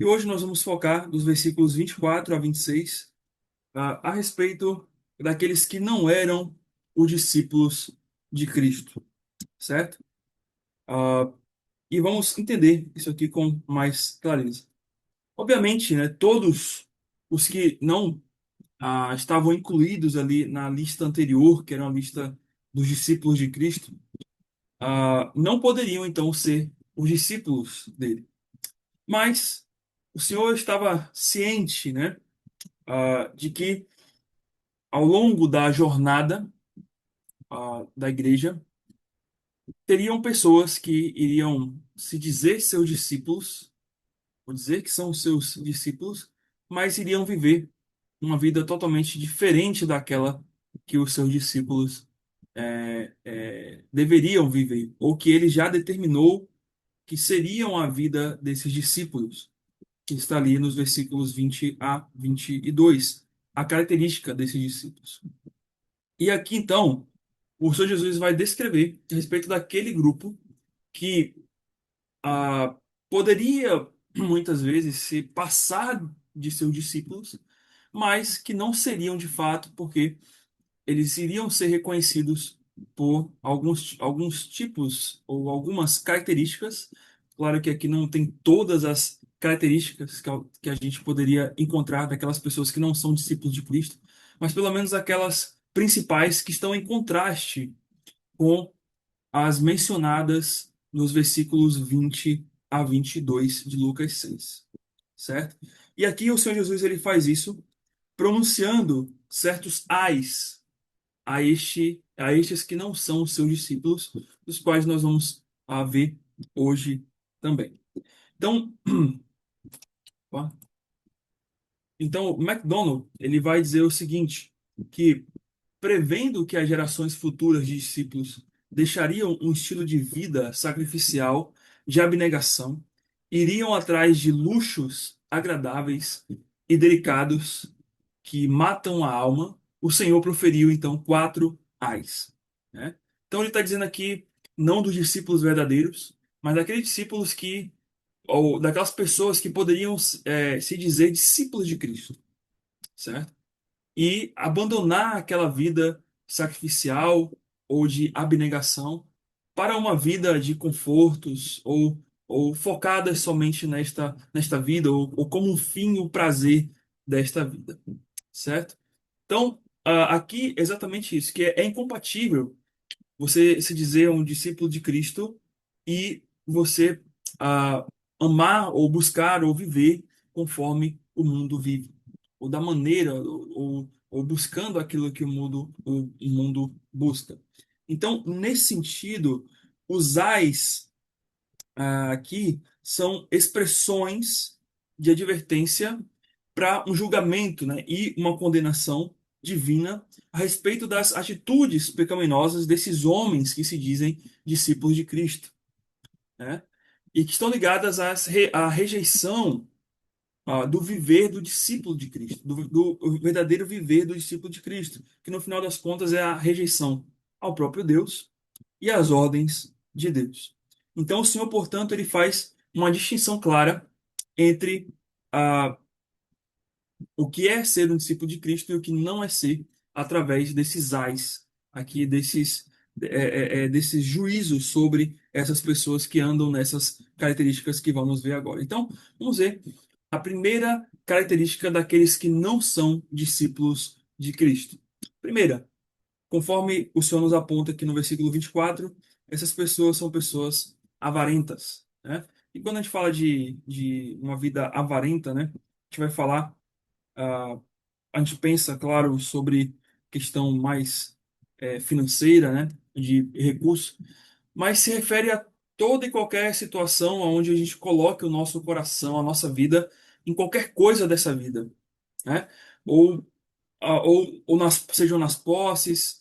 E hoje nós vamos focar dos versículos 24 a 26, a respeito daqueles que não eram os discípulos de Cristo, certo? Ah, e vamos entender isso aqui com mais clareza. Obviamente, né, todos os que não estavam incluídos ali na lista anterior, que era a lista dos discípulos de Cristo, não poderiam então ser os discípulos dele. Mas o Senhor estava ciente, né, de que ao longo da jornada, da igreja, teriam pessoas que iriam se dizer seus discípulos, ou dizer que são seus discípulos, mas iriam viver uma vida totalmente diferente daquela que os seus discípulos deveriam viver, ou que ele já determinou que seriam a vida desses discípulos, que está ali nos versículos 20 a 22, a característica desses discípulos. E aqui então, o Senhor Jesus vai descrever a respeito daquele grupo que poderia muitas vezes se passar de seus discípulos, mas que não seriam de fato, porque eles iriam ser reconhecidos por alguns tipos ou algumas características. Claro que aqui não tem todas as características que a gente poderia encontrar daquelas pessoas que não são discípulos de Cristo, mas pelo menos aquelas principais que estão em contraste com as mencionadas nos versículos 20 a 22 de Lucas 6, certo? E aqui o Senhor Jesus ele faz isso pronunciando certos ais a estes que não são os seus discípulos, dos quais nós vamos ver hoje também. Então, ó, então o MacDonald ele vai dizer o seguinte, que prevendo que as gerações futuras de discípulos deixariam um estilo de vida sacrificial, de abnegação, iriam atrás de luxos agradáveis e delicados que matam a alma, o Senhor proferiu então quatro ais, né? Então ele está dizendo aqui não dos discípulos verdadeiros, mas daqueles discípulos que, ou daquelas pessoas que poderiam se dizer discípulos de Cristo, certo? E abandonar aquela vida sacrificial ou de abnegação para uma vida de confortos ou focadas somente nesta vida ou como um fim o prazer desta vida, certo? Então, aqui exatamente isso, que é incompatível você se dizer um discípulo de Cristo e você ah, amar ou buscar ou viver conforme o mundo vive, ou da maneira, ou buscando aquilo que o mundo busca. Então, nesse sentido, os ais aqui são expressões de advertência para um julgamento, né, e uma condenação divina a respeito das atitudes pecaminosas desses homens que se dizem discípulos de Cristo, né, e que estão ligadas à rejeição do viver do discípulo de Cristo, do verdadeiro viver do discípulo de Cristo, que no final das contas é a rejeição ao próprio Deus e às ordens de Deus. Então, o Senhor, portanto, ele faz uma distinção clara entre ah, o que é ser um discípulo de Cristo e o que não é ser, através desses ais, aqui, desses juízos sobre essas pessoas que andam nessas características que vamos ver agora. Então, vamos ver a primeira característica daqueles que não são discípulos de Cristo. Primeira, conforme o Senhor nos aponta aqui no versículo 24, essas pessoas são pessoas avarentas, né? E quando a gente fala de uma vida avarenta, né? A gente vai falar, ah, a gente pensa, claro, sobre questão mais financeira, né? De recursos, mas se refere a toda e qualquer situação onde a gente coloque o nosso coração, a nossa vida, em qualquer coisa dessa vida, né? Ou sejam nas posses,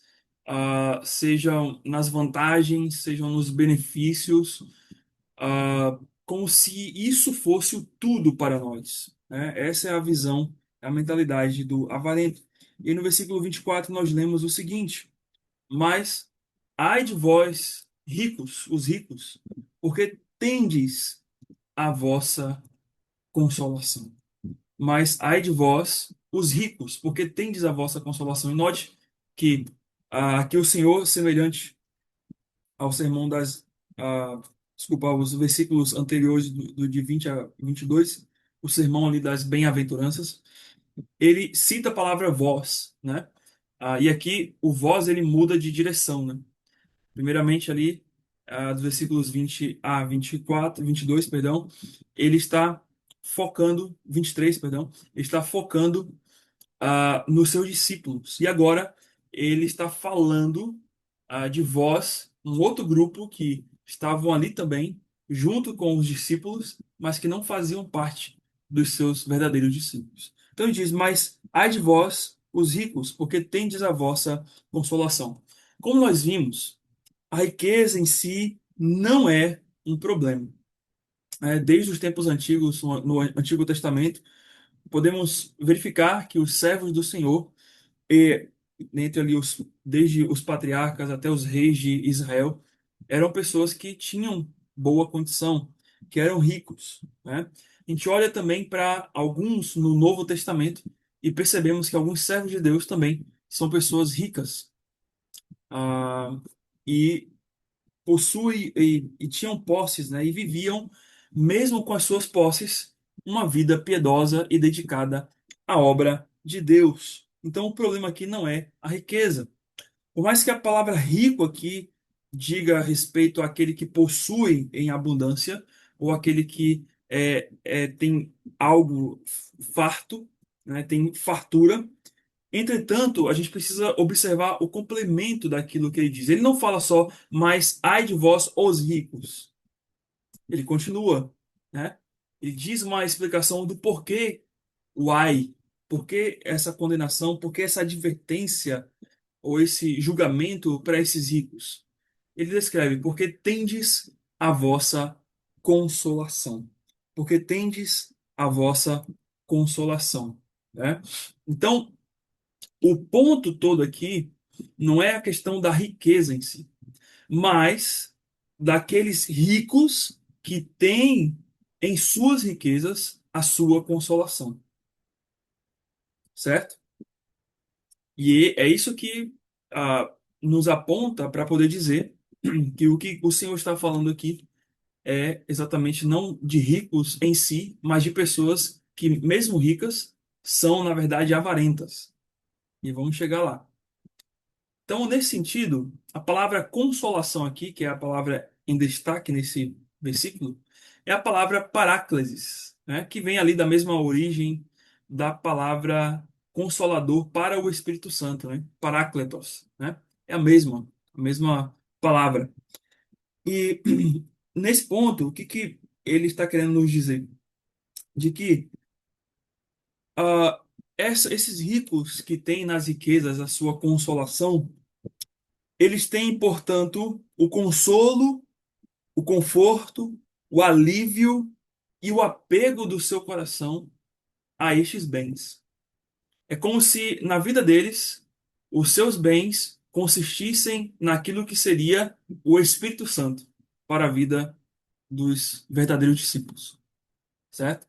sejam nas vantagens, sejam nos benefícios, como se isso fosse o tudo para nós, né? Essa é a visão, a mentalidade do avarento. E no versículo 24 nós lemos o seguinte: Mas ai de vós, ricos, os ricos, porque tendes a vossa consolação. Mas ai de vós, os ricos, porque tendes a vossa consolação. E note que aqui o Senhor, semelhante ao sermão desculpa, aos versículos anteriores do de 20 a 22, o sermão ali das bem-aventuranças, ele cita a palavra vós, né? E aqui o vós ele muda de direção, né? Primeiramente ali, dos versículos 20 a 24, 22, perdão, ele está focando, 23, perdão, ele está focando nos seus discípulos. E agora ele está falando de vós, um outro grupo que estavam ali também, junto com os discípulos, mas que não faziam parte dos seus verdadeiros discípulos. Então ele diz: Mas ai de vós, os ricos, porque tendes a vossa consolação. Como nós vimos, a riqueza em si não é um problema. Desde os tempos antigos, no Antigo Testamento, podemos verificar que os servos do Senhor, e entre ali desde os patriarcas até os reis de Israel, eram pessoas que tinham boa condição, que eram ricos, né? A gente olha também para alguns no Novo Testamento e percebemos que alguns servos de Deus também são pessoas ricas, e e tinham posses, né? E viviam, mesmo com as suas posses, uma vida piedosa e dedicada à obra de Deus. Então, o problema aqui não é a riqueza. Por mais que a palavra rico aqui diga respeito àquele que possui em abundância, ou aquele que tem algo farto, né? Tem fartura. Entretanto, a gente precisa observar o complemento daquilo que ele diz. Ele não fala só, mas ai de vós, os ricos. Ele continua, né? Ele diz uma explicação do porquê o ai, por que essa condenação, por que essa advertência ou esse julgamento para esses ricos. Ele descreve: porque tendes a vossa consolação. Porque tendes a vossa consolação, né? Então, o ponto todo aqui não é a questão da riqueza em si, mas daqueles ricos que têm em suas riquezas a sua consolação, certo? E é isso que nos aponta para poder dizer que o Senhor está falando aqui é exatamente não de ricos em si, mas de pessoas que, mesmo ricas, são, na verdade, avarentas. E vamos chegar lá. Então, nesse sentido, a palavra consolação aqui, que é a palavra em destaque nesse versículo, é a palavra paráclesis, né? Que vem ali da mesma origem da palavra consolador para o Espírito Santo, né? Parácletos, né? É a mesma palavra. E nesse ponto, o que que ele está querendo nos dizer? De que ah, esses ricos que têm nas riquezas a sua consolação, eles têm, portanto, o consolo, o conforto, o alívio e o apego do seu coração a estes bens. É como se na vida deles os seus bens consistissem naquilo que seria o Espírito Santo para a vida dos verdadeiros discípulos, certo?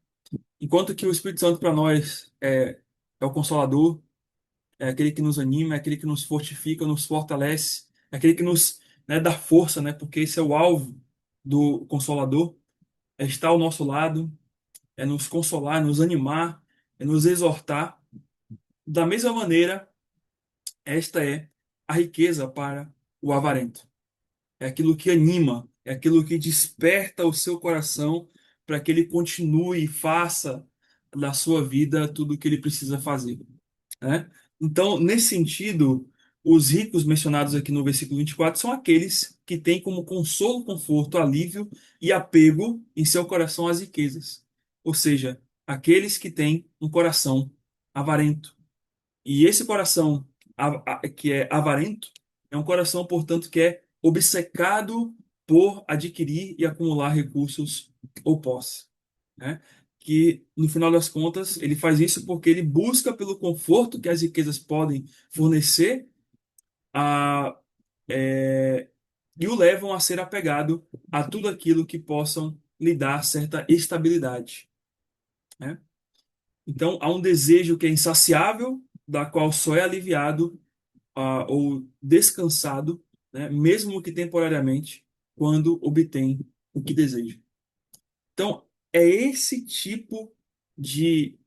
Enquanto que o Espírito Santo para nós é o Consolador, é aquele que nos anima, é aquele que nos fortifica, nos fortalece, é aquele que nos, né, dá força, né? Porque esse é o alvo do Consolador, é estar ao nosso lado, é nos consolar, nos animar, é nos exortar. Da mesma maneira, esta é a riqueza para o avarento. É aquilo que anima, é aquilo que desperta o seu coração para que ele continue e faça da sua vida tudo o que ele precisa fazer, né? Então, nesse sentido, os ricos mencionados aqui no versículo 24 são aqueles que têm como consolo, conforto, alívio e apego em seu coração às riquezas. Ou seja, aqueles que têm um coração avarento. E esse coração que é avarento é um coração, portanto, que é obcecado por adquirir e acumular recursos ou posse, né? Que no final das contas ele faz isso porque ele busca pelo conforto que as riquezas podem fornecer a, é, e o levam a ser apegado a tudo aquilo que possam lhe dar certa estabilidade. né? Então, há um desejo que é insaciável, da qual só é aliviado ou descansado, né, mesmo que temporariamente, quando obtém o que deseja. Então, é esse tipo de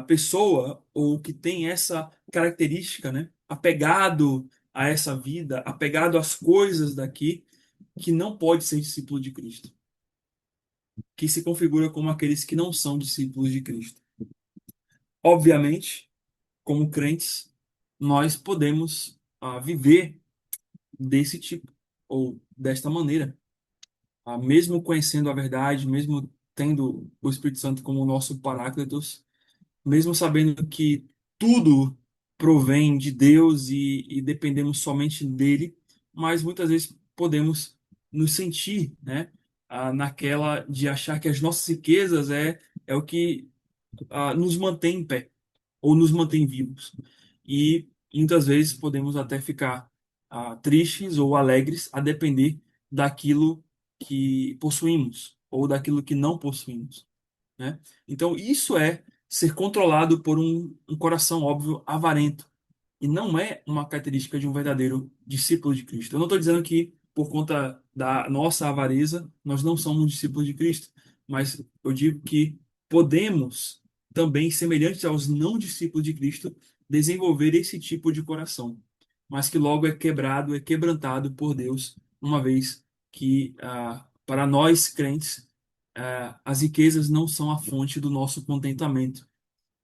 pessoa ou que tem essa característica, né, apegado a essa vida, apegado às coisas daqui, que não pode ser discípulo de Cristo, que se configura como aqueles que não são discípulos de Cristo. Obviamente, como crentes, nós podemos viver desse tipo ou desta maneira, mesmo conhecendo a verdade, mesmo tendo o Espírito Santo como nosso Paráclitos, mesmo sabendo que tudo provém de Deus e dependemos somente dele, mas muitas vezes podemos nos sentir, né, naquela de achar que as nossas riquezas é o que nos mantém em pé ou nos mantém vivos. E muitas vezes podemos até ficar tristes ou alegres a depender daquilo que possuímos ou daquilo que não possuímos, né? Então, isso é ser controlado por um coração, óbvio, avarento. E não é uma característica de um verdadeiro discípulo de Cristo. Eu não estou dizendo que, por conta da nossa avareza, nós não somos discípulos de Cristo, mas eu digo que podemos também, semelhantes aos não discípulos de Cristo, desenvolver esse tipo de coração, mas que logo é quebrado, é quebrantado por Deus, uma vez que, para nós crentes, as riquezas não são a fonte do nosso contentamento.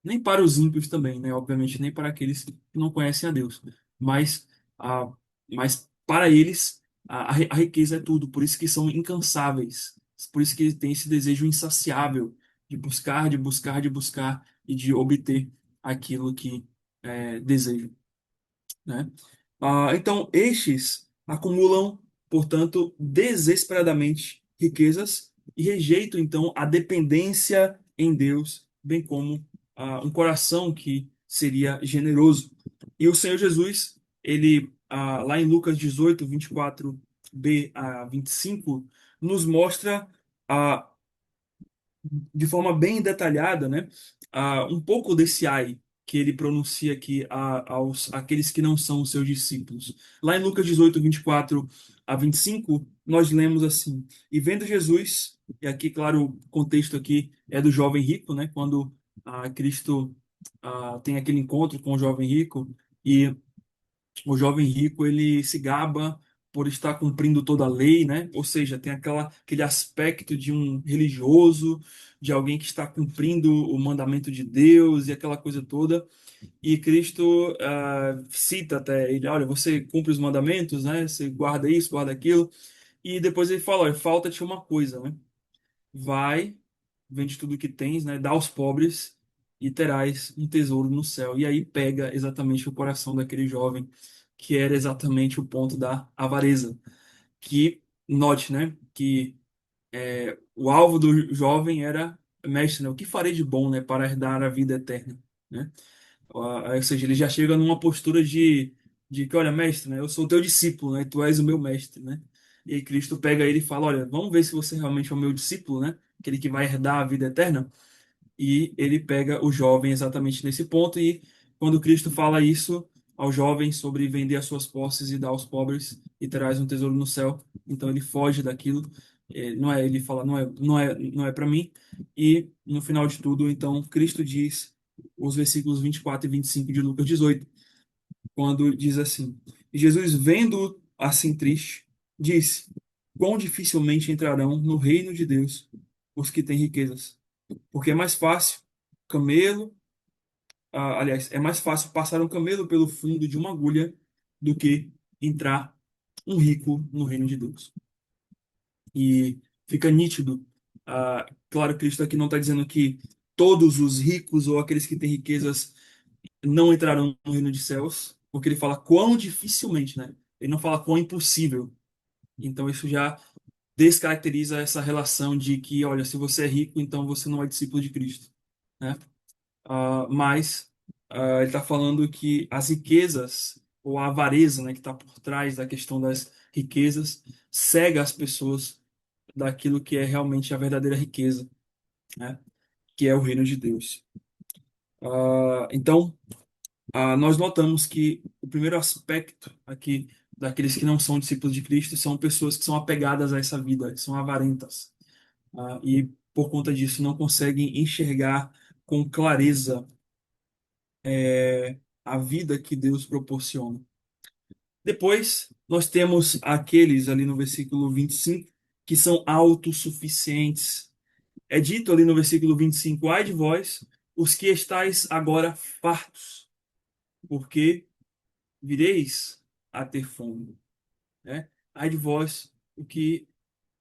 Nem para os ímpios também, né? Obviamente, nem para aqueles que não conhecem a Deus. Mas, ah, mas para eles, a riqueza é tudo. Por isso que são incansáveis. Por isso que tem esse desejo insaciável de buscar, de buscar, de buscar e de obter aquilo que desejam, né? Então, estes acumulam, portanto, desesperadamente riquezas e rejeitam, então, a dependência em Deus, bem como um coração que seria generoso. E o Senhor Jesus, ele, lá em Lucas 18, 24b a 25, nos mostra de forma bem detalhada, né, um pouco desse ai que ele pronuncia aqui aos aqueles que não são os seus discípulos. Lá em Lucas 18, 24 a 25, nós lemos assim: E vendo Jesus, e aqui, claro, o contexto aqui é do jovem rico, né, quando Cristo tem aquele encontro com o jovem rico, e o jovem rico ele se gaba por estar cumprindo toda a lei, né? Ou seja, tem aquele aspecto de um religioso, de alguém que está cumprindo o mandamento de Deus e aquela coisa toda. E Cristo cita até ele, olha, você cumpre os mandamentos, né? Você guarda isso, guarda aquilo. E depois ele fala, olha, falta-te uma coisa, né? Vai, vende tudo que tens, né? Dá aos pobres e terás um tesouro no céu. E aí pega exatamente o coração daquele jovem, que era exatamente o ponto da avareza. Que, note, né? Que o alvo do jovem era, mestre, né? O que farei de bom, né? Para herdar a vida eterna, né? Ou seja, ele já chega numa postura de que, olha, mestre, né? Eu sou teu discípulo, né? Tu és o meu mestre, né? E aí Cristo pega ele e fala, olha, vamos ver se você realmente é o meu discípulo, né? Aquele que vai herdar a vida eterna. E ele pega o jovem exatamente nesse ponto. E quando Cristo fala isso ao jovem sobre vender as suas posses e dar aos pobres e terás um tesouro no céu, então ele foge daquilo. Não é, ele fala, não é para mim. E no final de tudo, então, Cristo diz os versículos 24 e 25 de Lucas 18, quando diz assim: E Jesus, vendo assim triste, disse: Quão dificilmente entrarão no reino de Deus os que têm riquezas. Porque é mais fácil camelo, aliás, é mais fácil passar um camelo pelo fundo de uma agulha do que entrar um rico no reino de Deus. E fica nítido. Claro, Cristo aqui não está dizendo que todos os ricos ou aqueles que têm riquezas não entrarão no reino dos céus, porque ele fala quão dificilmente, né? Ele não fala quão impossível. Então isso já descaracteriza essa relação de que, olha, se você é rico, então você não é discípulo de Cristo, né? Mas ele está falando que as riquezas, ou a avareza, né, que está por trás da questão das riquezas, cega as pessoas daquilo que é realmente a verdadeira riqueza, né? que é o reino de Deus. Então, nós notamos que o primeiro aspecto aqui daqueles que não são discípulos de Cristo são pessoas que são apegadas a essa vida, que são avarentas, e por conta disso não conseguem enxergar com clareza a vida que Deus proporciona. Depois, nós temos aqueles ali no versículo 25 que são autossuficientes. É dito ali no versículo 25: ai de vós, os que estáis agora fartos, porque vireis a ter fome, né? Ai de vós, o que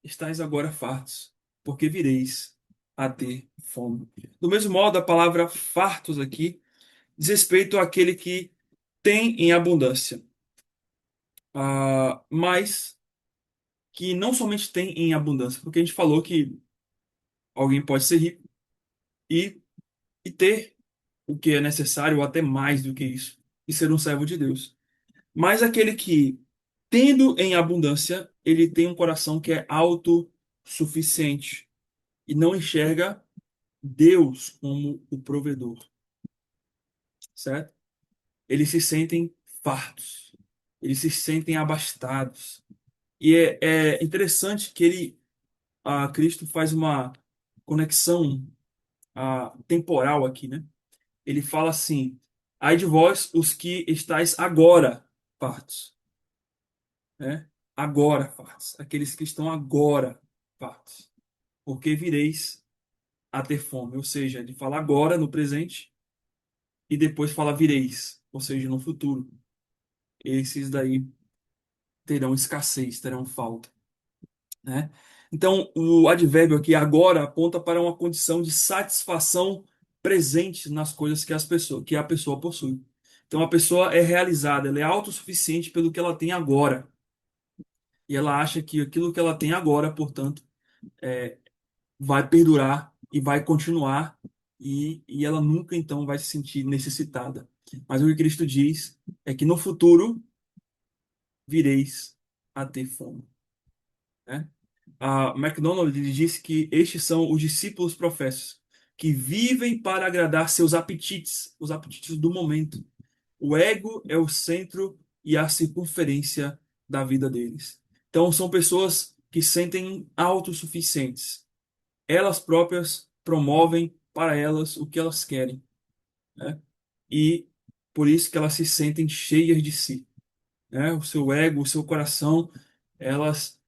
estáis agora fartos, porque vireis a ter fome. Do mesmo modo, a palavra fartos aqui diz respeito àquele que tem em abundância, mas que não somente tem em abundância, porque a gente falou que alguém pode ser rico e, e ter o que é necessário, ou até mais do que isso, e ser um servo de Deus. Mas aquele que, tendo em abundância, ele tem um coração que é autossuficiente e não enxerga Deus como o provedor, certo? Eles se sentem fartos, eles se sentem abastados. E é interessante que Cristo faz uma conexão temporal aqui, né? Ele fala assim: ai de vós, os que estáis agora fartos, né? Agora fartos, aqueles que estão agora fartos, porque vireis a ter fome. Ou seja, ele fala agora no presente e depois fala vireis, ou seja, no futuro. Esses daí terão escassez, terão falta, né? Então, o advérbio aqui agora aponta para uma condição de satisfação presente nas coisas que a pessoa possui. Então, a pessoa é realizada, ela é autossuficiente pelo que ela tem agora. E ela acha que aquilo que ela tem agora, portanto, vai perdurar e vai continuar, e ela nunca então vai se sentir necessitada. Mas o que Cristo diz é que no futuro vireis a ter fome, né? A MacDonald ele disse que estes são os discípulos professos que vivem para agradar seus apetites, os apetites do momento. O ego é o centro e a circunferência da vida deles. Então, são pessoas que se sentem autossuficientes. Elas próprias promovem para elas o que elas querem, né? E por isso que elas se sentem cheias de si, né? O seu ego, o seu coração, elas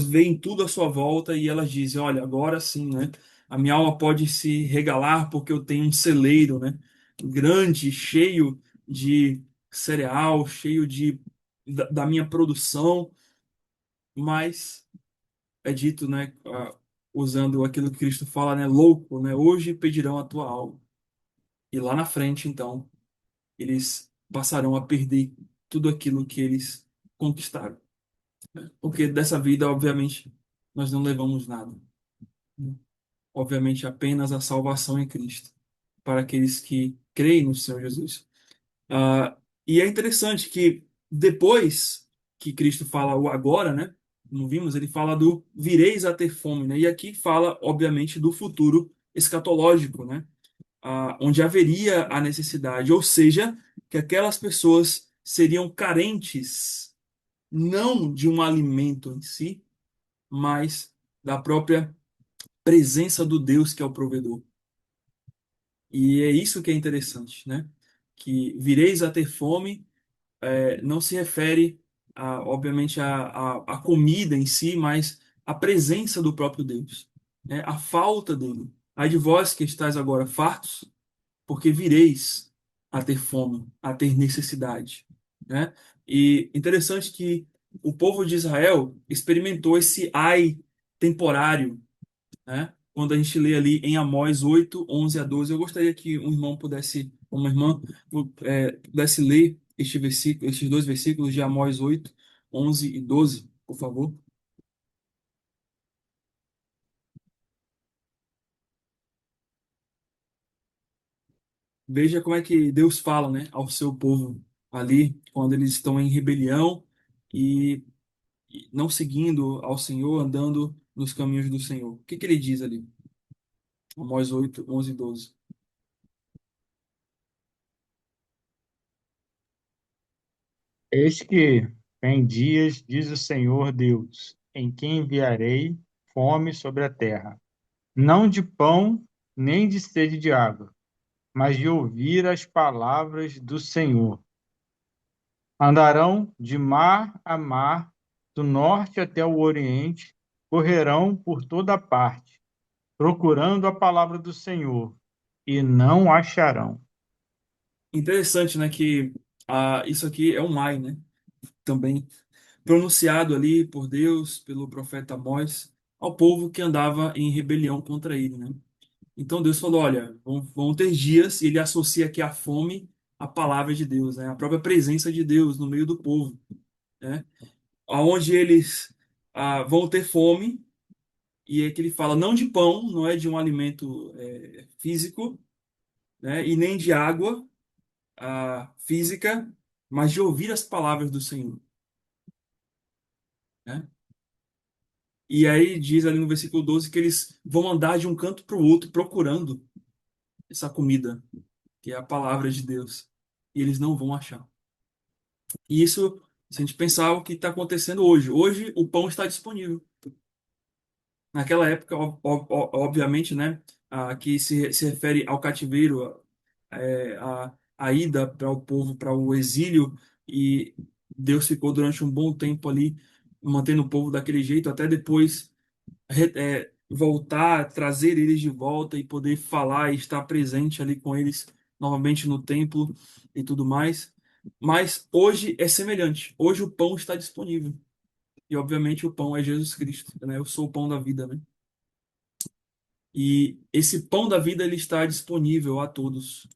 veem tudo à sua volta e elas dizem, olha, agora sim, né? A minha alma pode se regalar porque eu tenho um celeiro, né? Grande, cheio de cereal, cheio da minha produção, mas é dito, né? Usando aquilo que Cristo fala, né? Louco, né? Hoje pedirão a tua alma. E lá na frente, então, eles passarão a perder tudo aquilo que eles conquistaram. Porque dessa vida, obviamente, nós não levamos nada. Obviamente, apenas a salvação em Cristo, para aqueles que creem no Senhor Jesus. E é interessante que depois que Cristo fala o agora, né? Como vimos, ele fala do vireis a ter fome, né? E aqui fala, obviamente, do futuro escatológico, né? Onde haveria a necessidade, ou seja, que aquelas pessoas seriam carentes não de um alimento em si, mas da própria presença do Deus que é o provedor. E é isso que é interessante, né? Que vireis a ter fome não se refere, obviamente, à comida em si, mas à presença do próprio Deus, né? A falta dele. Ai de vós que estáis agora fartos, porque vireis a ter fome, a ter necessidade, né? E interessante que o povo de Israel experimentou esse ai temporário, né? Quando a gente lê ali em Amós 8, 11 a 12, eu gostaria que um irmão pudesse, uma irmã, pudesse ler este versículo, estes dois versículos de Amós 8, 11 e 12, por favor. Veja como é que Deus fala, né, ao seu povo ali, quando eles estão em rebelião e não seguindo ao Senhor, andando nos caminhos do Senhor. O que que ele diz ali? Amós 8, 11 e 12. Eis que vem dias, diz o Senhor Deus, em que enviarei fome sobre a terra, não de pão, nem de sede de água, mas de ouvir as palavras do Senhor. Andarão de mar a mar, do norte até o oriente, correrão por toda parte, procurando a palavra do Senhor, e não acharão. Interessante, né, que isso aqui é um ai, né? Também pronunciado ali por Deus, pelo profeta Amós, ao povo que andava em rebelião contra ele, né? Então Deus falou, olha, vão ter dias, e ele associa aqui a fome à palavra de Deus, né? A própria presença de Deus no meio do povo, né? Onde eles vão ter fome, e é que ele fala, não de pão, não é de um alimento físico, né? E nem de água física, mas de ouvir as palavras do Senhor, né? E aí diz ali no versículo 12 que eles vão andar de um canto para o outro procurando essa comida, que é a palavra de Deus. E eles não vão achar. E isso, se a gente pensar o que está acontecendo hoje. Hoje o pão está disponível. Naquela época, obviamente, né, que se refere ao cativeiro, a ida para o povo, para o exílio, e Deus ficou durante um bom tempo ali mantendo o povo daquele jeito, até depois voltar, trazer eles de volta e poder falar e estar presente ali com eles novamente no templo e tudo mais. Mas hoje é semelhante. Hoje o pão está disponível. E obviamente o pão é Jesus Cristo, né? Eu sou o pão da vida, né? E esse pão da vida ele está disponível a todos.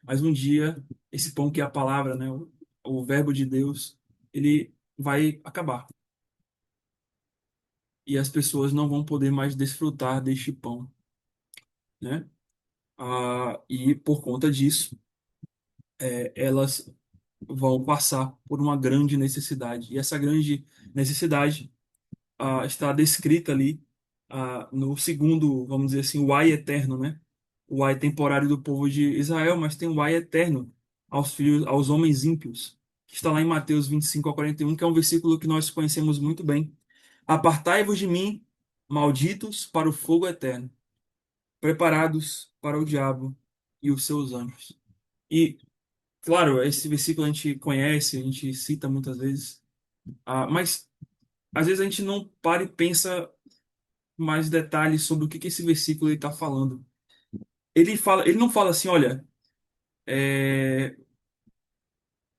Mas um dia esse pão que é a palavra, né? O verbo de Deus, ele vai acabar. E as pessoas não vão poder mais desfrutar deste pão, né? E por conta disso, elas vão passar por uma grande necessidade. E essa grande necessidade está descrita ali no segundo, vamos dizer assim, o ai eterno, né? O ai temporário do povo de Israel, mas tem o ai eterno aos filhos, aos homens ímpios, que está lá em Mateus 25 a 41, que é um versículo que nós conhecemos muito bem. Apartai-vos de mim, malditos, para o fogo eterno, preparados para o diabo e os seus anjos. E claro, esse versículo a gente conhece, a gente cita muitas vezes, mas às vezes a gente não para e pensa mais detalhes sobre o que esse versículo está falando. Ele não fala assim, olha, é,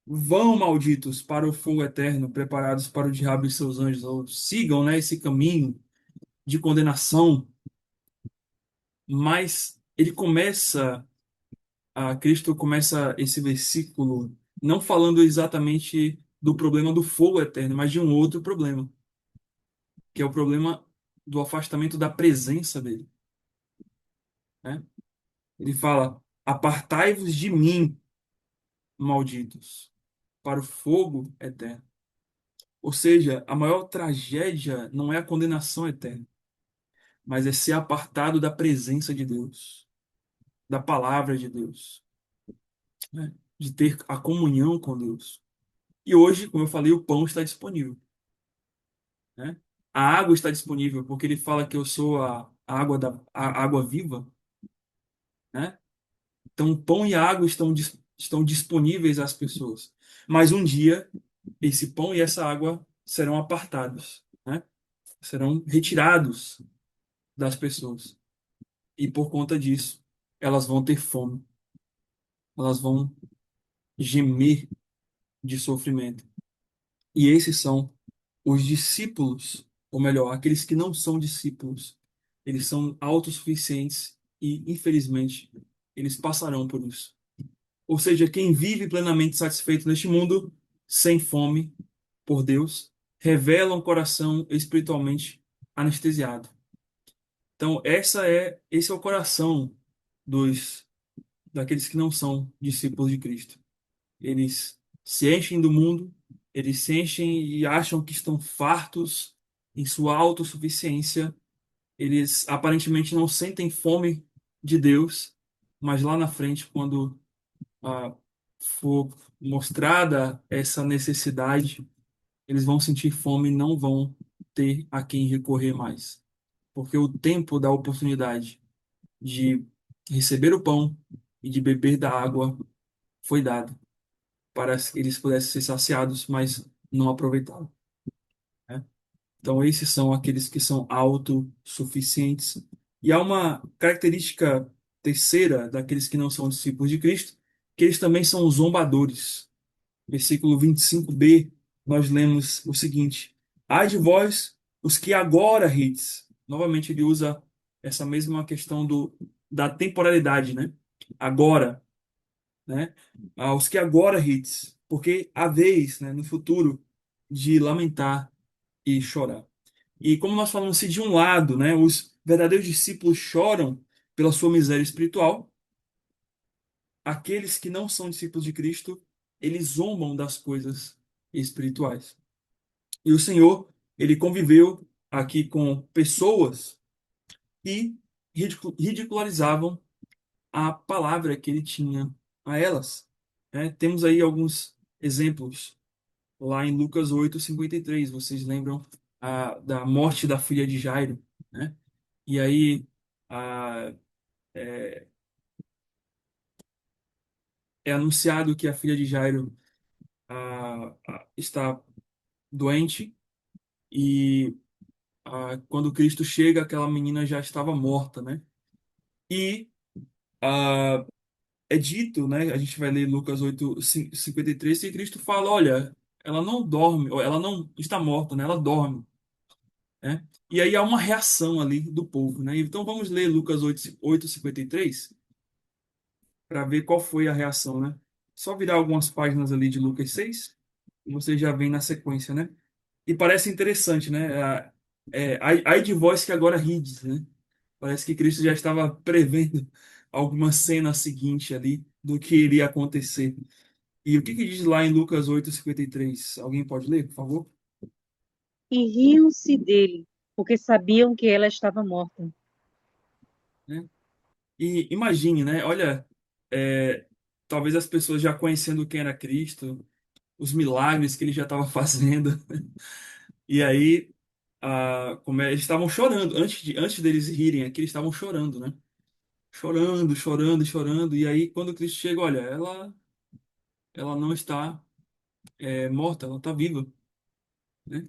vão malditos para o fogo eterno, preparados para o diabo e seus anjos, ou sigam, né, esse caminho de condenação, mas Cristo começa esse versículo não falando exatamente do problema do fogo eterno, mas de um outro problema, que é o problema do afastamento da presença dele, né? Ele fala: Apartai-vos de mim, malditos, para o fogo eterno. Ou seja, a maior tragédia não é a condenação eterna, mas é ser apartado da presença de Deus, da palavra de Deus, né? De ter a comunhão com Deus. E hoje, como eu falei, o pão está disponível, né? A água está disponível, porque ele fala que eu sou a água a água viva, né? Então, pão e água estão disponíveis às pessoas. Mas um dia, esse pão e essa água serão apartados, né? Serão retirados das pessoas. E por conta disso, elas vão ter fome, elas vão gemer de sofrimento. E esses são os discípulos, ou melhor, aqueles que não são discípulos. Eles são autossuficientes e, infelizmente, eles passarão por isso. Ou seja, quem vive plenamente satisfeito neste mundo, sem fome por Deus, revela um coração espiritualmente anestesiado. Então, esse é o coração dos daqueles que não são discípulos de Cristo. Eles se enchem do mundo, eles se enchem e acham que estão fartos em sua autossuficiência. Eles aparentemente não sentem fome de Deus, mas lá na frente, quando for mostrada essa necessidade, eles vão sentir fome e não vão ter a quem recorrer mais. Porque o tempo da oportunidade de receber o pão e de beber da água foi dado para que eles pudessem ser saciados, mas não aproveitaram, né? Então, esses são aqueles que são autossuficientes. E há uma característica terceira daqueles que não são discípulos de Cristo, que eles também são zombadores. Versículo 25b, nós lemos o seguinte: ai de vós, os que agora rides. Novamente, ele usa essa mesma questão da temporalidade, né? Agora, né? Os que agora rides, porque há vez, né, no futuro, de lamentar e chorar. E como nós falamos, se de um lado, né, os verdadeiros discípulos choram pela sua miséria espiritual, aqueles que não são discípulos de Cristo, eles zombam das coisas espirituais. E o Senhor, ele conviveu aqui com pessoas que ridicularizavam a palavra que ele tinha a elas, né? Temos aí alguns exemplos lá em Lucas 8:53. Vocês lembram da morte da filha de Jairo, né? E aí a, é anunciado que a filha de Jairo está doente e quando Cristo chega, aquela menina já estava morta, né? E ah, é dito, né? A gente vai ler Lucas 8:53 que Cristo fala, olha, ela não dorme, ou ela não está morta, né? Ela dorme, né? E aí há uma reação ali do povo, né? Então vamos ler Lucas 8:53 para ver qual foi a reação, né? Só virar algumas páginas ali de Lucas 6 e você já vem na sequência, né? E parece interessante, né? Ai de vós que agora rides, né? Parece que Cristo já estava prevendo alguma cena seguinte ali do que iria acontecer. E o que que diz lá em Lucas 8:53? Alguém pode ler, por favor? E riam-se dele, porque sabiam que ela estava morta. Né? E imagine, né? Olha, é, talvez as pessoas já conhecendo quem era Cristo, os milagres que ele já estava fazendo. E aí, eles estavam chorando, antes deles rirem aqui, eles estavam chorando, né? Chorando, chorando, chorando. E aí, quando Cristo chega, olha, ela não está morta, ela está viva, né?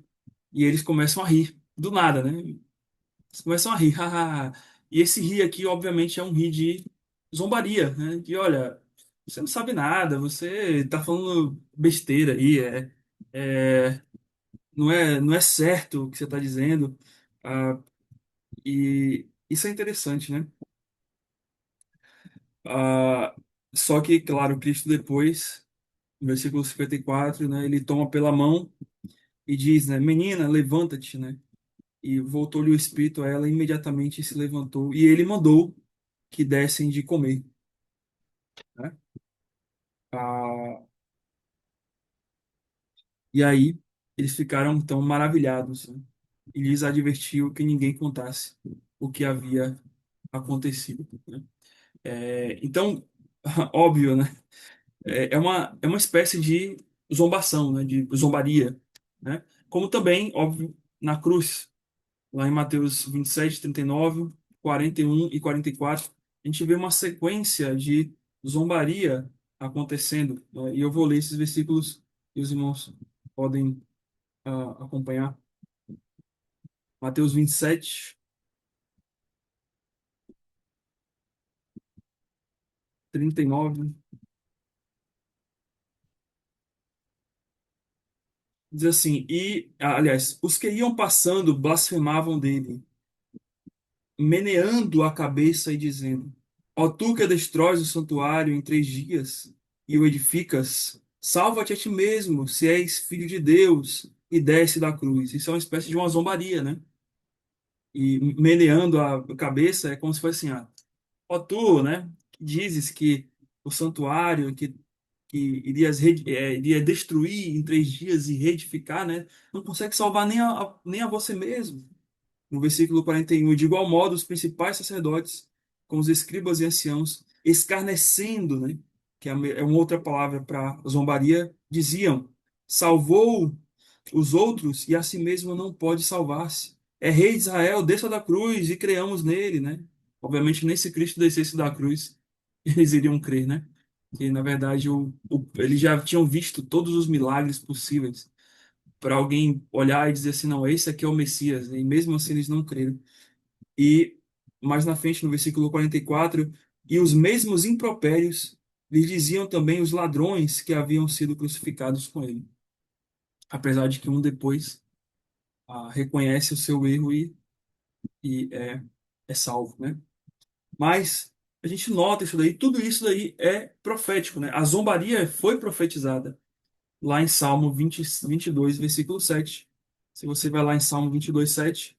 E eles começam a rir, do nada, né? Eles começam a rir, hahaha. E esse rir aqui, obviamente, é um rir de zombaria, né? De, olha, você não sabe nada, você está falando besteira aí, é, não é certo o que você está dizendo. Ah, e isso é interessante, né? Ah, só que, claro, Cristo depois, no versículo 54, né, ele toma pela mão e diz, né, menina, levanta-te, né? E voltou-lhe o espírito a ela, e imediatamente se levantou, e ele mandou que dessem de comer, né? Ah, e aí eles ficaram tão maravilhados, né? E lhes advertiu que ninguém contasse o que havia acontecido, né? Então, óbvio, né? É uma espécie de zombação, né? De zombaria, né? Como também, óbvio, na cruz. Lá em Mateus 27, 39, 41 e 44, a gente vê uma sequência de zombaria acontecendo, né? E eu vou ler esses versículos e os irmãos podem acompanhar. Mateus 27, 39, diz assim: aliás, os que iam passando blasfemavam dele, meneando a cabeça e dizendo: Ó tu que destróis o santuário em 3 dias e o edificas, salva-te a ti mesmo, se és filho de Deus, e desce da cruz. Isso é uma espécie de uma zombaria, né? E meneando a cabeça é como se fosse assim: ó tu, né? Que dizes que o santuário que iria destruir em 3 dias e reedificar, né? Não consegue salvar nem a você mesmo. No versículo 41, de igual modo, os principais sacerdotes com os escribas e anciãos, escarnecendo, né? Que é uma outra palavra para zombaria, diziam: salvou os outros e a si mesmo não pode salvar-se. É rei de Israel, desça da cruz e creamos nele, né? Obviamente, nem se Cristo descesse da cruz, eles iriam crer, né? Que, na verdade, eles já tinham visto todos os milagres possíveis para alguém olhar e dizer assim, não, esse aqui é o Messias, né? E mesmo assim eles não creram. E mais na frente, no versículo 44, e os mesmos impropérios lhes diziam também os ladrões que haviam sido crucificados com ele. Apesar de que um depois reconhece o seu erro e é salvo, né? Mas a gente nota isso daí, tudo isso daí é profético, né? A zombaria foi profetizada lá em Salmo 22, versículo 7. Se você vai lá em Salmo 22, 7,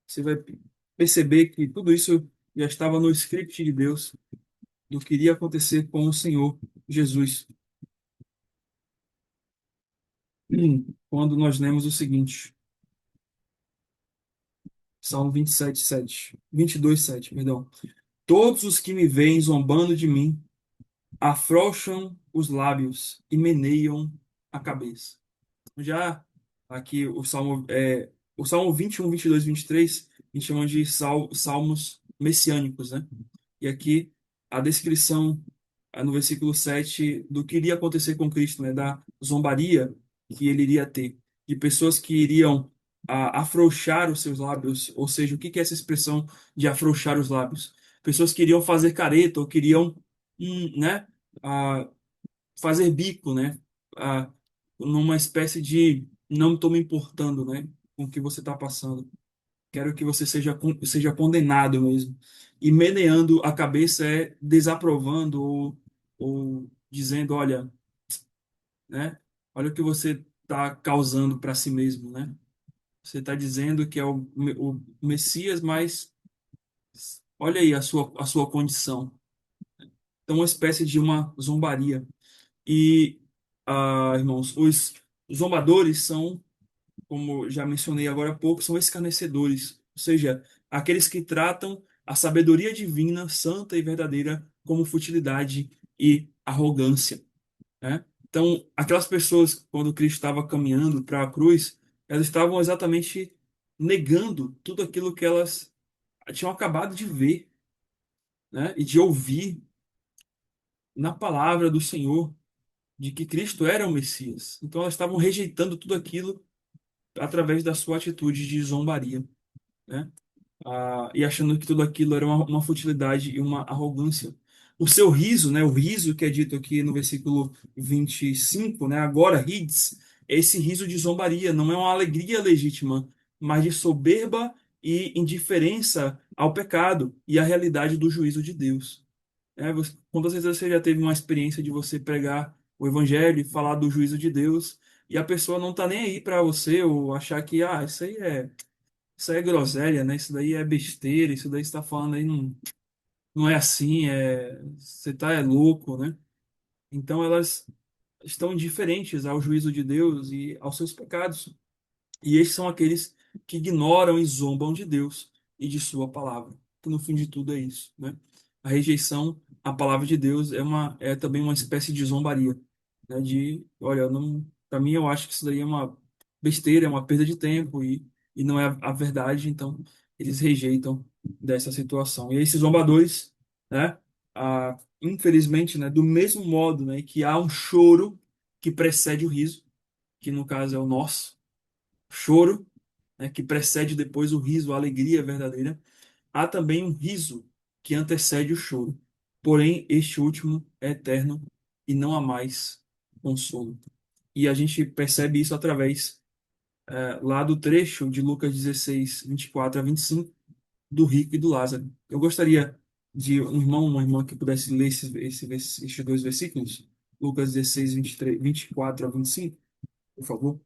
você vai perceber que tudo isso já estava no script de Deus, do que iria acontecer com o Senhor Jesus. Quando nós lemos o seguinte, Salmo 27, 7, 22, 7, perdão. Todos os que me veem zombando de mim afrouxam os lábios e meneiam a cabeça. Já aqui o Salmo 21, 22, 23, a gente chama de salmos messiânicos, né? E aqui a descrição no versículo 7 do que iria acontecer com Cristo, né? Da zombaria que ele iria ter, de pessoas que iriam afrouxar os seus lábios, ou seja, o que que é essa expressão de afrouxar os lábios? Pessoas que iriam fazer careta ou queriam, né? ah, fazer bico, né? Ah, numa espécie de não estou me importando, né? Com o que você está passando. Quero que você seja condenado mesmo. E meneando a cabeça é desaprovando ou dizendo, olha, né? Olha o que você está causando para si mesmo, né? Você está dizendo que é o Messias, mas olha aí a sua condição. Então, uma espécie de uma zombaria. E, irmãos, os zombadores são, como já mencionei agora há pouco, são escarnecedores, ou seja, aqueles que tratam a sabedoria divina, santa e verdadeira como futilidade e arrogância, né? Então, aquelas pessoas, quando Cristo estava caminhando para a cruz, elas estavam exatamente negando tudo aquilo que elas tinham acabado de ver, né? E de ouvir na palavra do Senhor de que Cristo era o Messias. Então elas estavam rejeitando tudo aquilo através da sua atitude de zombaria, né? E achando que tudo aquilo era uma futilidade e uma arrogância. O seu riso, né? O riso que é dito aqui no versículo 25, né? Agora rides, é esse riso de zombaria, não é uma alegria legítima, mas de soberba e indiferença ao pecado e à realidade do juízo de Deus. Com toda certeza você já teve uma experiência de você pregar o evangelho e falar do juízo de Deus e a pessoa não tá nem aí para você ou achar que isso aí é groselha, né? Isso daí é besteira, isso daí você está falando aí não é assim, você tá louco, né? Então elas estão indiferentes ao juízo de Deus e aos seus pecados. E estes são aqueles que ignoram e zombam de Deus e de sua palavra. Que no fim de tudo é isso, né? A rejeição à palavra de Deus é também uma espécie de zombaria, né? Olha, não, para mim eu acho que isso daí é uma besteira, é uma perda de tempo e não é a verdade, então eles rejeitam dessa situação. E esses zombadores, né? Infelizmente, né? Do mesmo modo, né? Que há um choro que precede o riso, que no caso é o nosso choro, né, que precede depois o riso, a alegria verdadeira. Há também um riso que antecede o choro. Porém, este último é eterno e não há mais consolo. E a gente percebe isso através lá do trecho de Lucas 16, 24 a 25, do rico e do Lázaro. Eu gostaria de um irmão, uma irmã que pudesse ler esses dois versículos, Lucas 16, 23, 24 a 25, por favor.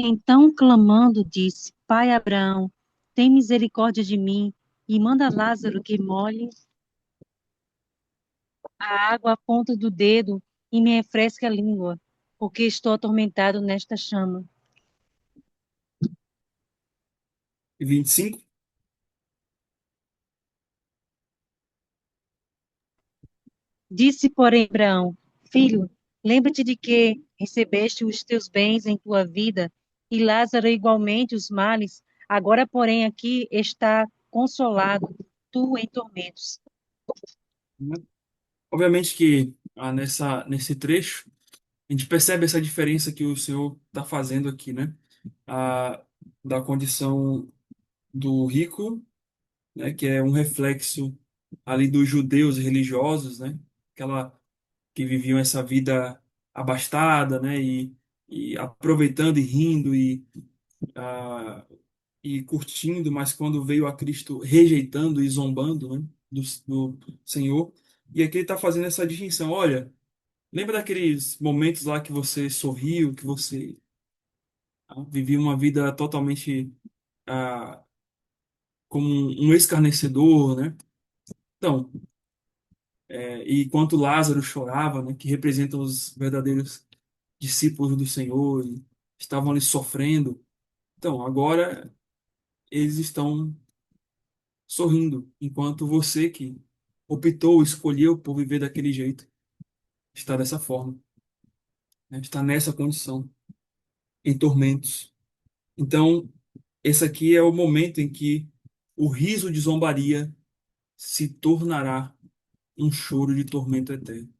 Então, clamando, disse: Pai Abraão, tem misericórdia de mim e manda Lázaro que molhe a água à ponta do dedo e me refresque a língua, porque estou atormentado nesta chama. E 25. Disse, porém, Abraão: Filho, lembra-te de que recebeste os teus bens em tua vida, e Lázaro igualmente os males. Agora, porém, aqui está consolado, tu em tormentos. Né? Obviamente que nesse trecho a gente percebe essa diferença que o Senhor está fazendo aqui, né? Ah, da condição do rico, né? Que é um reflexo ali dos judeus religiosos, né? Aquela que viviam essa vida abastada, né? E aproveitando e rindo ah, e curtindo, mas quando veio a Cristo rejeitando e zombando, né? Do Senhor. E aqui ele está fazendo essa distinção. Olha, lembra daqueles momentos lá que você sorriu, que você vivia uma vida totalmente ah, como um escarnecedor, né? Então, e enquanto Lázaro chorava, né, que representam os verdadeiros discípulos do Senhor, e estavam ali sofrendo. Então, agora eles estão sorrindo, enquanto você que optou, escolheu por viver daquele jeito, está dessa forma, né? Está nessa condição, em tormentos. Então, esse aqui é o momento em que o riso de zombaria se tornará um choro de tormento eterno,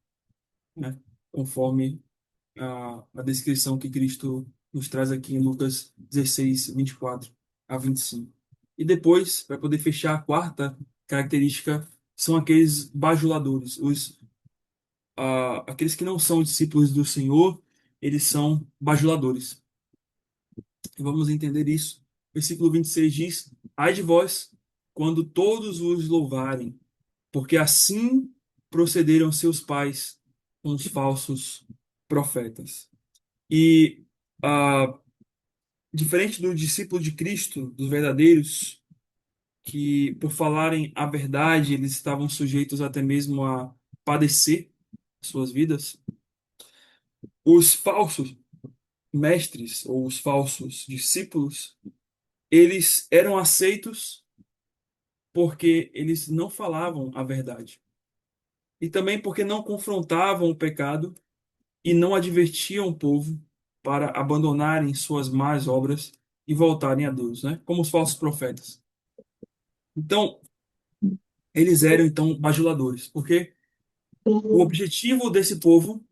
né? Conforme a descrição que Cristo nos traz aqui em Lucas 16, 24 a 25. E depois, para poder fechar a quarta característica, são aqueles bajuladores, aqueles que não são discípulos do Senhor, eles são bajuladores. E vamos entender isso. Versículo 26 diz: Ai de vós, quando todos os louvarem, porque assim procederam seus pais com os falsos profetas. E, ah, diferente do discípulo de Cristo, dos verdadeiros, que por falarem a verdade, eles estavam sujeitos até mesmo a padecer suas vidas, os falsos mestres ou os falsos discípulos, eles eram aceitos porque eles não falavam a verdade. E também porque não confrontavam o pecado e não advertiam o povo para abandonarem suas más obras e voltarem a Deus, né? Como os falsos profetas. Então, eles eram então bajuladores, porque o objetivo desse povo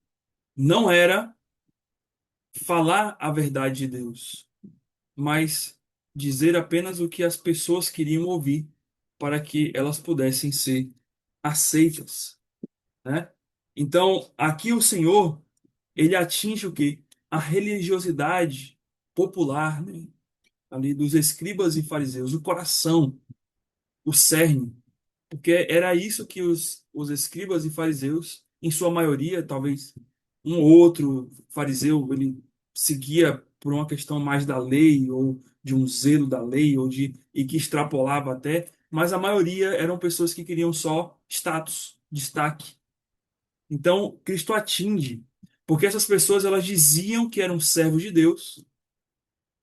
não era falar a verdade de Deus, mas dizer apenas o que as pessoas queriam ouvir para que elas pudessem ser aceitas, né? Então, aqui o Senhor, ele atinge o quê? A religiosidade popular, né? Ali dos escribas e fariseus, o coração, o cerne, porque era isso que os escribas e fariseus, em sua maioria, talvez um ou outro fariseu, ele seguia por uma questão mais da lei, ou de um zelo da lei, e que extrapolava até, mas a maioria eram pessoas que queriam só status, destaque. Então, Cristo atinge, porque essas pessoas elas diziam que eram servos de Deus,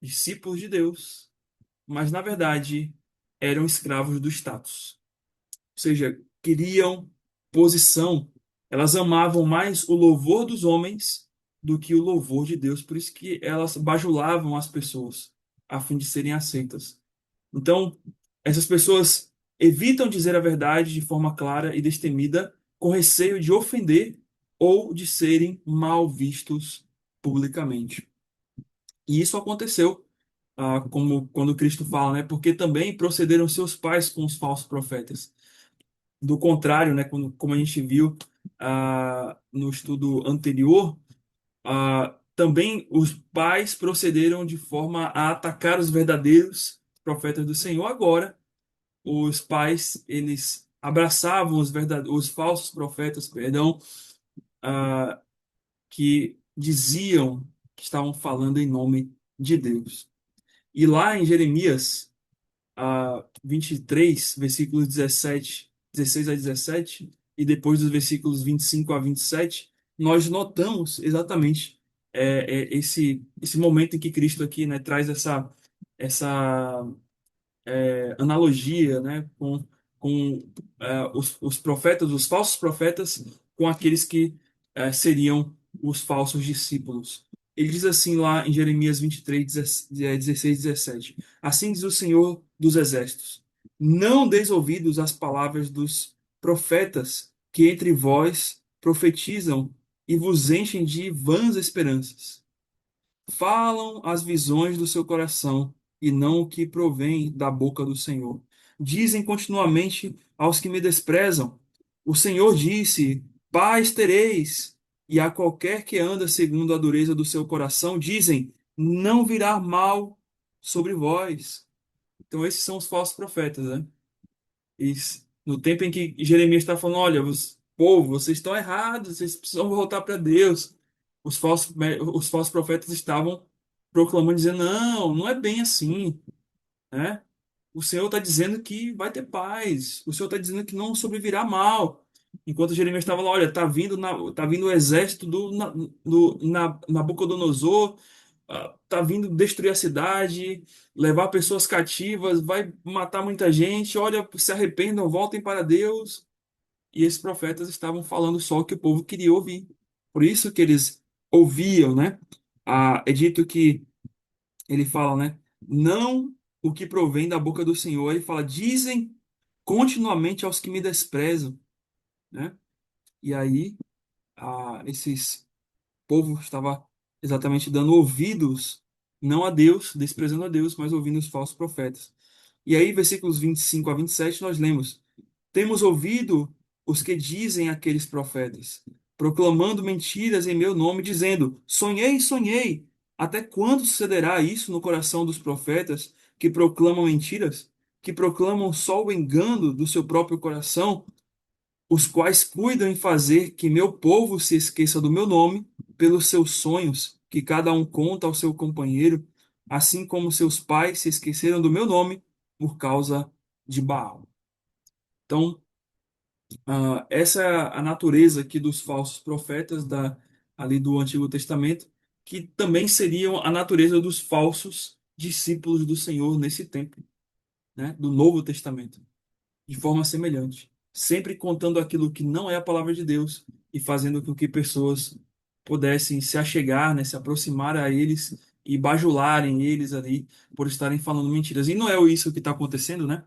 discípulos de Deus, mas na verdade eram escravos do status. Ou seja, queriam posição. Elas amavam mais o louvor dos homens do que o louvor de Deus, por isso que elas bajulavam as pessoas a fim de serem aceitas. Então, essas pessoas evitam dizer a verdade de forma clara e destemida, com receio de ofender ou de serem mal vistos publicamente. E isso aconteceu, como quando Cristo fala, né? Porque também procederam seus pais com os falsos profetas. Do contrário, né, como a gente viu no estudo anterior, também os pais procederam de forma a atacar os verdadeiros profetas do Senhor. Agora, os pais eles abraçavam os falsos profetas, perdão, que diziam que estavam falando em nome de Deus. E lá em Jeremias 23, versículos 16 a 17, e depois dos versículos 25 a 27, nós notamos exatamente esse momento em que Cristo aqui, né, traz essa analogia, né, com os profetas, os falsos profetas, com aqueles que seriam os falsos discípulos. Ele diz assim lá em Jeremias 23, 16, 17: Assim diz o Senhor dos Exércitos: Não deis ouvidos às palavras dos profetas que entre vós profetizam e vos enchem de vãs esperanças. Falam as visões do seu coração e não o que provém da boca do Senhor. Dizem continuamente aos que me desprezam: O Senhor disse: Paz tereis. E a qualquer que anda segundo a dureza do seu coração, dizem: Não virá mal sobre vós. Então, esses são os falsos profetas, né? No tempo em que Jeremias está falando, olha, povo, vocês estão errados, vocês precisam voltar para Deus. Os falsos profetas estavam proclamando, dizendo, não, não é bem assim, né? O Senhor está dizendo que vai ter paz. O Senhor está dizendo que não sobrevirá mal. Enquanto Jeremias estava lá, olha, tá vindo o exército do Nabucodonosor, tá vindo destruir a cidade, levar pessoas cativas, vai matar muita gente. Olha, se arrependam, voltem para Deus. E esses profetas estavam falando só o que o povo queria ouvir. Por isso que eles ouviam, né? É dito que ele fala, né? Não o que provém da boca do Senhor. Ele fala, dizem continuamente aos que me desprezam, né? E aí, esses povo estava exatamente dando ouvidos, não a Deus, desprezando a Deus, mas ouvindo os falsos profetas. E aí, versículos 25 a 27, nós lemos: Temos ouvido os que dizem aqueles profetas, proclamando mentiras em meu nome, dizendo: Sonhei, sonhei. Até quando sucederá isso no coração dos profetas que proclamam mentiras, que proclamam só o engano do seu próprio coração, os quais cuidam em fazer que meu povo se esqueça do meu nome pelos seus sonhos, que cada um conta ao seu companheiro, assim como seus pais se esqueceram do meu nome por causa de Baal. Então, essa é a natureza aqui dos falsos profetas ali do Antigo Testamento, que também seriam a natureza dos falsos discípulos do Senhor nesse tempo, né, do Novo Testamento, de forma semelhante, sempre contando aquilo que não é a palavra de Deus e fazendo com que pessoas pudessem se achegar, né, se aproximar a eles e bajularem eles ali por estarem falando mentiras. E não é isso que está acontecendo, né?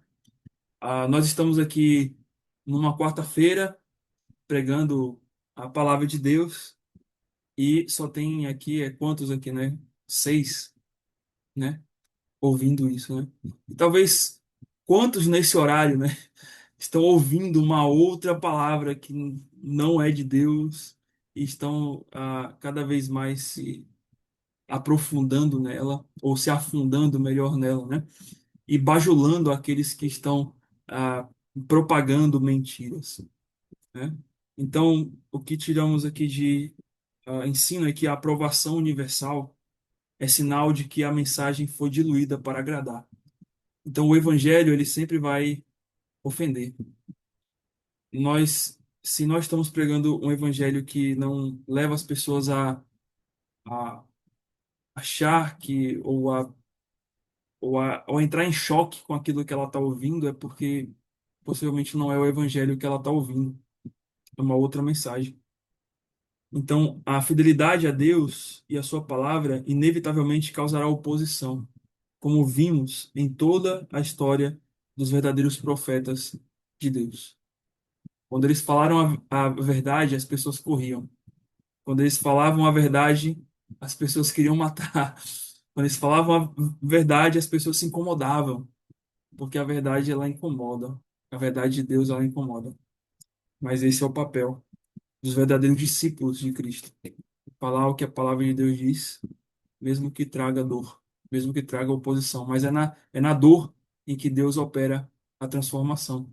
Nós estamos aqui numa quarta-feira pregando a palavra de Deus e só tem aqui, quantos aqui, né? 6, né? Ouvindo isso, né? E talvez quantos nesse horário, né? Estão ouvindo uma outra palavra que não é de Deus e estão cada vez mais se aprofundando nela, ou se afundando melhor nela, né? E bajulando aqueles que estão ah, propagando mentiras, né? Então, o que tiramos aqui de ensino é que a aprovação universal é sinal de que a mensagem foi diluída para agradar. Então, o evangelho, ele sempre vai ofender. Se nós estamos pregando um evangelho que não leva as pessoas a achar que ou a entrar em choque com aquilo que ela está ouvindo, é porque possivelmente não é o evangelho que ela está ouvindo, é uma outra mensagem. Então, a fidelidade a Deus e a sua palavra inevitavelmente causará oposição, como vimos em toda a história dos verdadeiros profetas de Deus. Quando eles falaram a verdade, as pessoas corriam. Quando eles falavam a verdade, as pessoas queriam matar. Quando eles falavam a verdade, as pessoas se incomodavam, porque a verdade ela incomoda. A verdade de Deus ela incomoda. Mas esse é o papel dos verdadeiros discípulos de Cristo. Falar o que a palavra de Deus diz, mesmo que traga dor, mesmo que traga oposição. Mas é na dor em que Deus opera a transformação.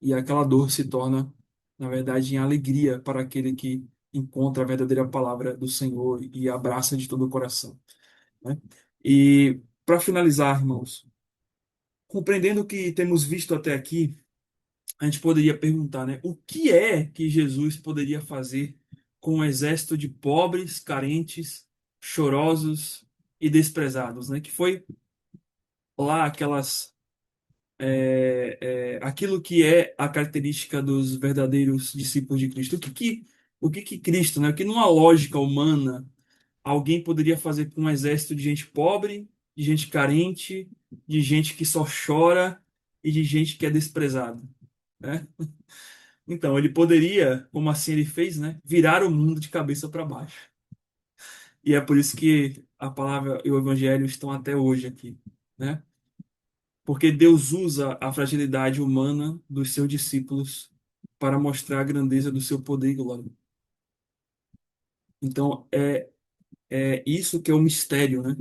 E aquela dor se torna, na verdade, em alegria para aquele que encontra a verdadeira palavra do Senhor e abraça de todo o coração, né? E para finalizar, irmãos, compreendendo o que temos visto até aqui, a gente poderia perguntar, né, o que é que Jesus poderia fazer com um exército de pobres, carentes, chorosos e desprezados, né? Que foi lá aquilo que é a característica dos verdadeiros discípulos de Cristo. O que que Cristo, né? O que numa lógica humana alguém poderia fazer com um exército de gente pobre, de gente carente, de gente que só chora e de gente que é desprezada, né? Então, ele poderia, como assim ele fez, né? Virar o mundo de cabeça para baixo. E é por isso que a palavra e o evangelho estão até hoje aqui, né? Porque Deus usa a fragilidade humana dos seus discípulos para mostrar a grandeza do seu poder e glória. Então, é isso que é o mistério, né?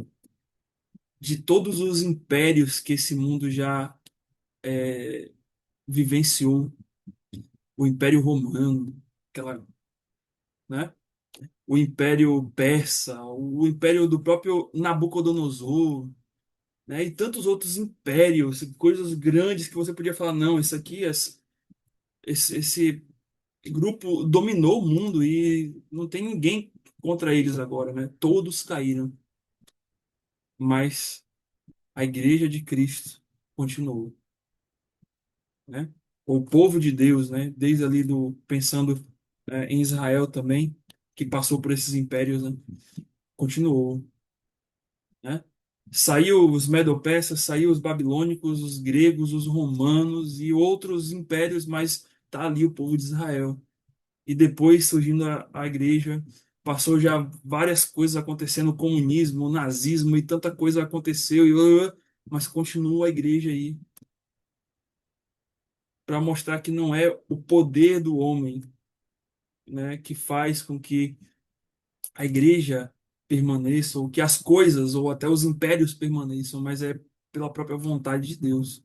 De todos os impérios que esse mundo já vivenciou, o Império Romano, aquela, né? O Império Persa, o Império do próprio Nabucodonosor, né? E tantos outros impérios, coisas grandes que você podia falar, não, isso aqui, esse grupo dominou o mundo e não tem ninguém contra eles agora, né? Todos caíram, mas a Igreja de Cristo continuou, né? O povo de Deus, né? Desde ali do pensando em Israel também, que passou por esses impérios, né? Continuou, né? Saiu os medo-persas, saiu os babilônicos, os gregos, os romanos e outros impérios, mas tá ali o povo de Israel. E depois surgindo a igreja, passou já várias coisas acontecendo, o comunismo, o nazismo e tanta coisa aconteceu, mas continua a igreja aí para mostrar que não é o poder do homem, né, que faz com que a igreja permaneça, ou que as coisas, ou até os impérios permaneçam, mas é pela própria vontade de Deus.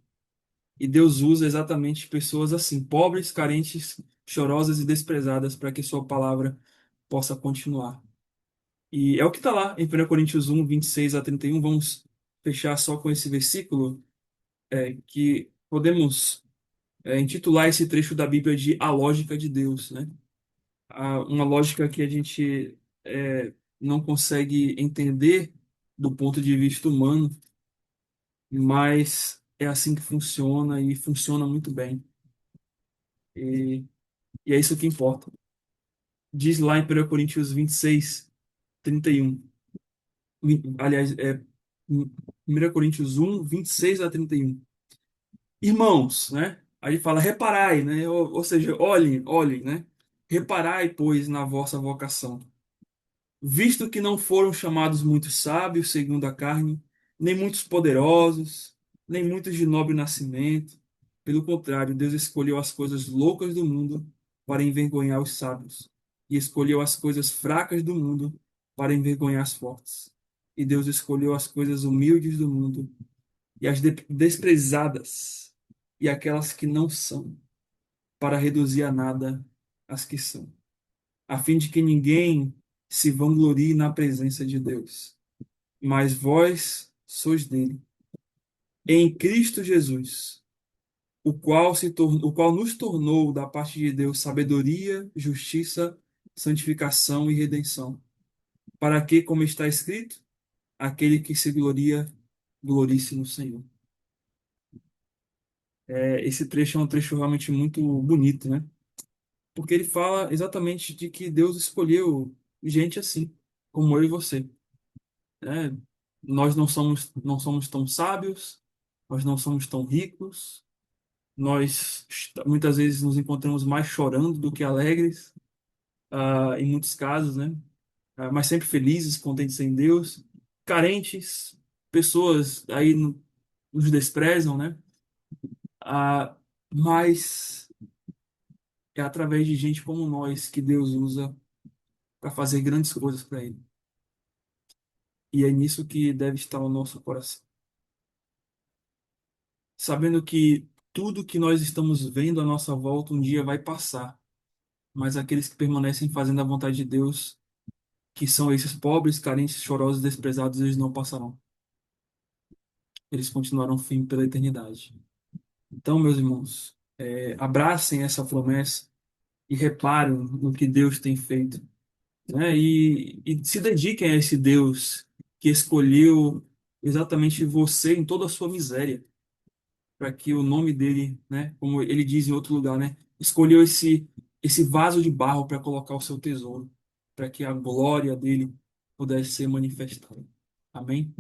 E Deus usa exatamente pessoas assim, pobres, carentes, chorosas e desprezadas, para que sua palavra possa continuar. E é o que está lá em 1 Coríntios 1, 26 a 31. Vamos fechar só com esse versículo, que podemos intitular esse trecho da Bíblia de A Lógica de Deus, né? Uma lógica que a gente não consegue entender do ponto de vista humano, mas é assim que funciona e funciona muito bem. E, e é isso que importa. Diz lá em 1 Coríntios 26, 31. Aliás, 1 Coríntios 1, 26 a 31. Irmãos, né? Aí fala, reparai, né? Ou seja, olhem, né? Reparai, pois, na vossa vocação. Visto que não foram chamados muitos sábios, segundo a carne, nem muitos poderosos, nem muitos de nobre nascimento. Pelo contrário, Deus escolheu as coisas loucas do mundo para envergonhar os sábios, e escolheu as coisas fracas do mundo para envergonhar as fortes. E Deus escolheu as coisas humildes do mundo e as desprezadas e aquelas que não são, para reduzir a nada as que são, a fim de que ninguém se vanglorie na presença de Deus. Mas vós sois dele, em Cristo Jesus, o qual nos tornou da parte de Deus sabedoria, justiça, santificação e redenção. Para que, como está escrito, aquele que se gloria, glorie-se no Senhor. Esse trecho é um trecho realmente muito bonito, né? Porque ele fala exatamente de que Deus escolheu gente assim, como eu e você, né? Nós não somos tão sábios, nós não somos tão ricos, nós muitas vezes nos encontramos mais chorando do que alegres, em muitos casos, né? Mas sempre felizes, contentes em Deus, carentes, pessoas aí nos desprezam, né? Mas é através de gente como nós que Deus usa para fazer grandes coisas para Ele. E é nisso que deve estar o nosso coração. Sabendo que tudo que nós estamos vendo à nossa volta um dia vai passar, mas aqueles que permanecem fazendo a vontade de Deus, que são esses pobres, carentes, chorosos, desprezados, eles não passarão. eles continuarão firmes pela eternidade. Então, meus irmãos, abracem essa promessa e reparem no que Deus tem feito, né? E se dediquem a esse Deus que escolheu exatamente você em toda a sua miséria, para que o nome dele, né, como ele diz em outro lugar, né, escolheu esse vaso de barro para colocar o seu tesouro, para que a glória dele pudesse ser manifestada. Amém?